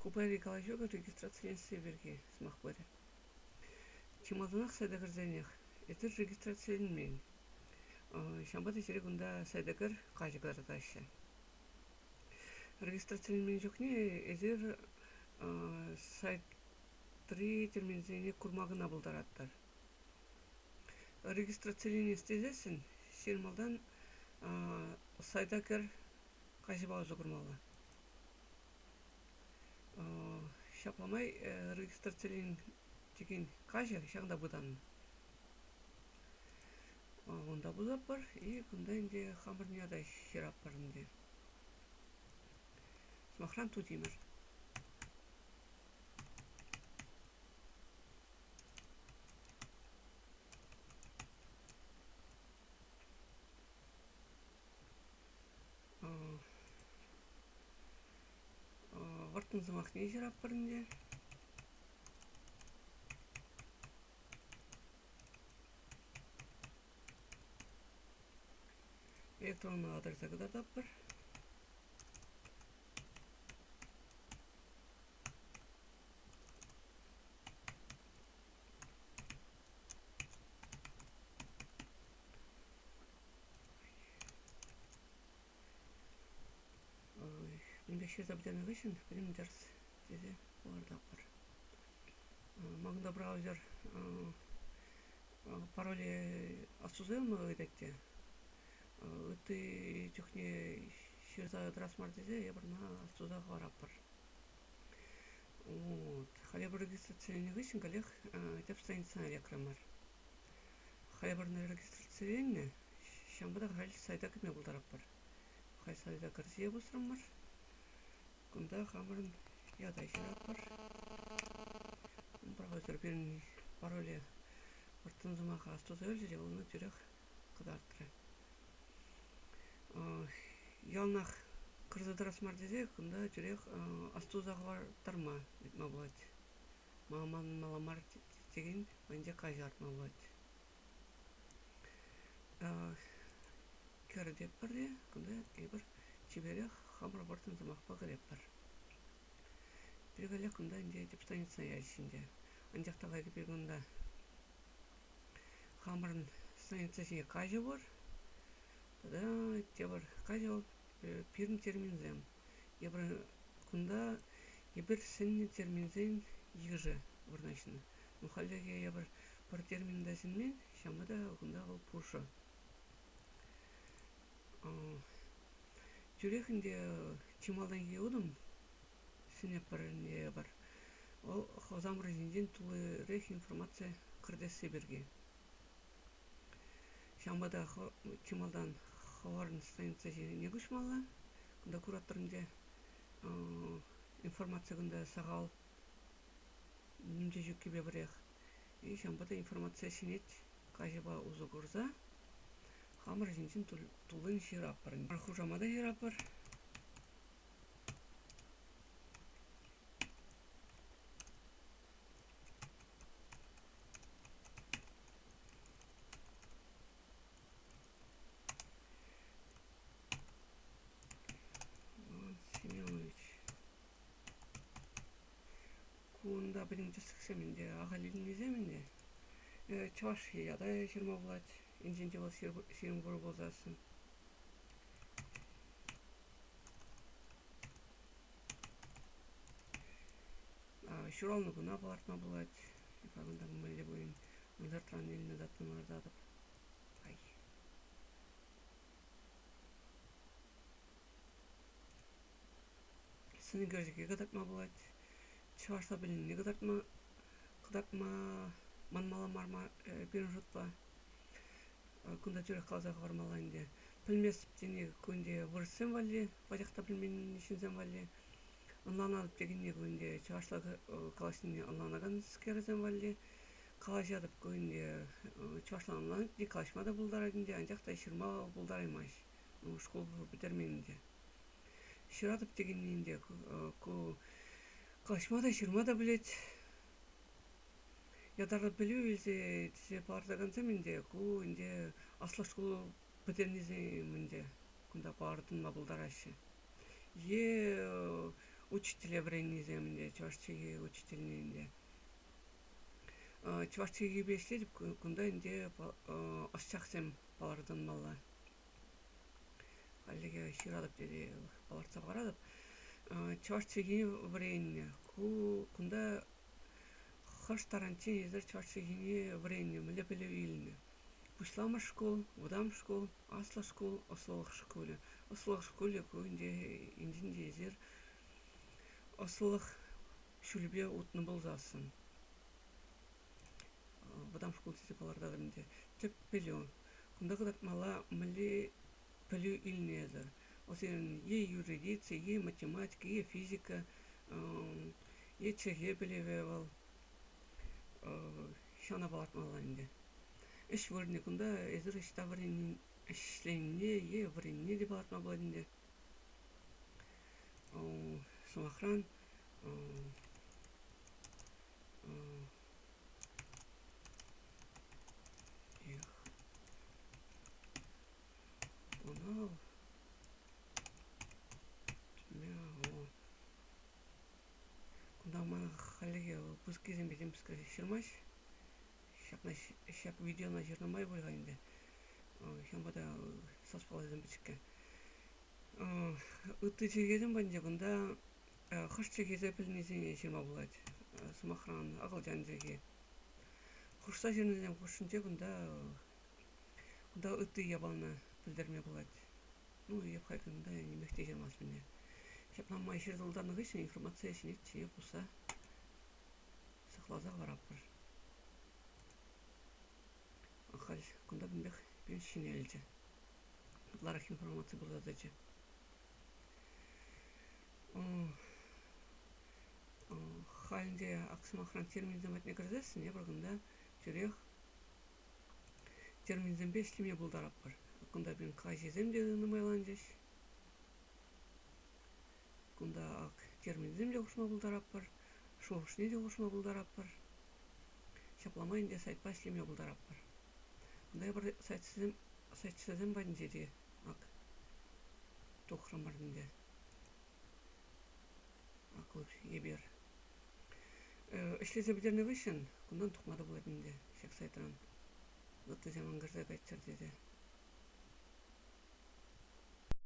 Скупали калажога регистрация северги смахбары. Чималданах сайдагар это регистрация мен. Шамбада серегунда сайдагар кажыгар ташы. Регистрация мен жокне эзер сайт 3 терминзене курмагына булдараттар. Регистрация истезесин шермалдан сайдагар кажыбаузы курмала. Шапламай регистрациялен деген кажы шаңда бұдан. Онда бұзап бар, и күнда инде хамырнияда шерап бар инде. Смахран тудимір. Вартын зымақне шерап бар инде. Электронный адресі кыда тап бар. Мында шер забданы ғышын, білім дәрс деде оларда бар. Маңда браузер пароли асузелмы өйдәтте. Ты чухне шерза трасмар деде, я барна асуза ғарап бар. Халя бір регистрацияны ғышын калех теп страницаны рекламар. Халя бірні регистрацияны шамбада хал сайда кітме бұлдарап бар. Хай сайда кірсия бұсырым бар. Күнда хамырын ядай шерап бар. Браузер берін пароли ұрттын зымаға асуза өлжеде, оны түрек қыдартыры. Ялнақ кырзыдырасмар деде, күнда жүрек астузағы бар тарма етма болады. Маман маламар деген мәнде қажы артма болады. Кәрі деп бар де, күнда кейбір чебері хамыр бартын зымақпа ғыреп бар. Біргілі күнда инде деп станицаны әшінде. Андияқтаға кепергінда хамырын станицасыне қажы бар. Тогда тебір қажы ол пирн терминзем. Ебір күнда ебір сінні терминзен егіжі бұрнашыны. Мұхаллеге ебір бір терминдасын мен шамада күнда ол пұршы. Жүрекінде чималдан еудым сінеп бірінде бар. Ол хозамыр жінден тулы рех информация қырдесі берге. Шамбада чималдан хаварын станица не күшмала. Күнда кураттырынде информация күнда сағал немде жүкке бебірек. И шамбада информация синет кажыба ұзы көрза. Хамыр жінден тулын жирап бар. Архужамада жирап бар. Кунда білім жүстіксеменде, ағалилін меземенде. Чаш яда жирма болады. Инженде бол сирім бұры болзасын. Шуралны күна балартма болады. Ефағында мүмәлі бойын мұлдартан еліне даттымаларды адып. Сыны көрзеге қыдартма болады. Чавашта білінне қыдартма манмала марма берін жұтпа. Күнда жүрек қалзағы бармалайынде. Пілмесіп дене күнде вұрысым вали, бадяқта білменін ішінзем вали. Онланадып дегенне күнде чавашлағы қалашыне онланаган скерізем вали. Қалаш адып күнде чавашла онланып, де қалашмада бұлдарайдынде, анжақта шырма бұлдараймаш. Школ бітерменінде. Шырадып дегенненде қалашмада шырмада білет. Ядарлы білу елзе тізе бардағанса менде, ку инде асла школу бітернезе менде, күнда бардын мабылдар ашы. учителя врениземде, чувашчеги учительнинде. Чувашчеги беште деп кунда инде ашчаксем балардан мала. Аллеге ширадып деди баларца барадып. Чувашчеги вренне кунда хаш таранчи езер чувашчеги вренне млепеле илне. Пушлама школ, водам школ, асла школ, ослолық школе. Ослолық школе көйінде индинде езер ослолық шүлбе утны болзасын. Водам школ тизе баларда дымде. Теп пелю. Кунда кыдат мала мли пелю илне езер. Осен е юридиция, е математика, е физика, е чеге белевевал. Шана балат мала инде. Эш вырне кунда эзер ишта вырнен эшленне е вырнне деп алатма болдинде. Сумахран онал кунда мана халеге пускизем безем пусказе шырмаш шак видеона жырнамай бойгайынде шамбада саспалайдан бичикке ыты чегезем банде кунда хыш чегезе пилнезене шырма булат сумахран агылжан жеге хушса жернезем хушунче кунда ыты ябална билдерме булат. Ну я хайкында немекте жырмас мене шапнам майшыр жылдарны гысын информация синет чие пуса сахлаза бараппыр ахал кунда бимбек бен шинелже ларах информация булдадычы халинде аксымахран терминзем атне кірзесін не бұргында жүрек терминзем бешлеме булдараппыр кунда бен кажезем де нымайлан жеш кунда ак терминзем де ушма булдараппыр шоушне де ушма булдараппыр шапламайын де сайт башлеме булдараппыр кунда бір сайтсызем бадын жеде ак тохрамардынде акыл ебер ишлесе бидерне вышын кундан тухмады буладынде шек сайтран ыты жаман кырза байтчар деди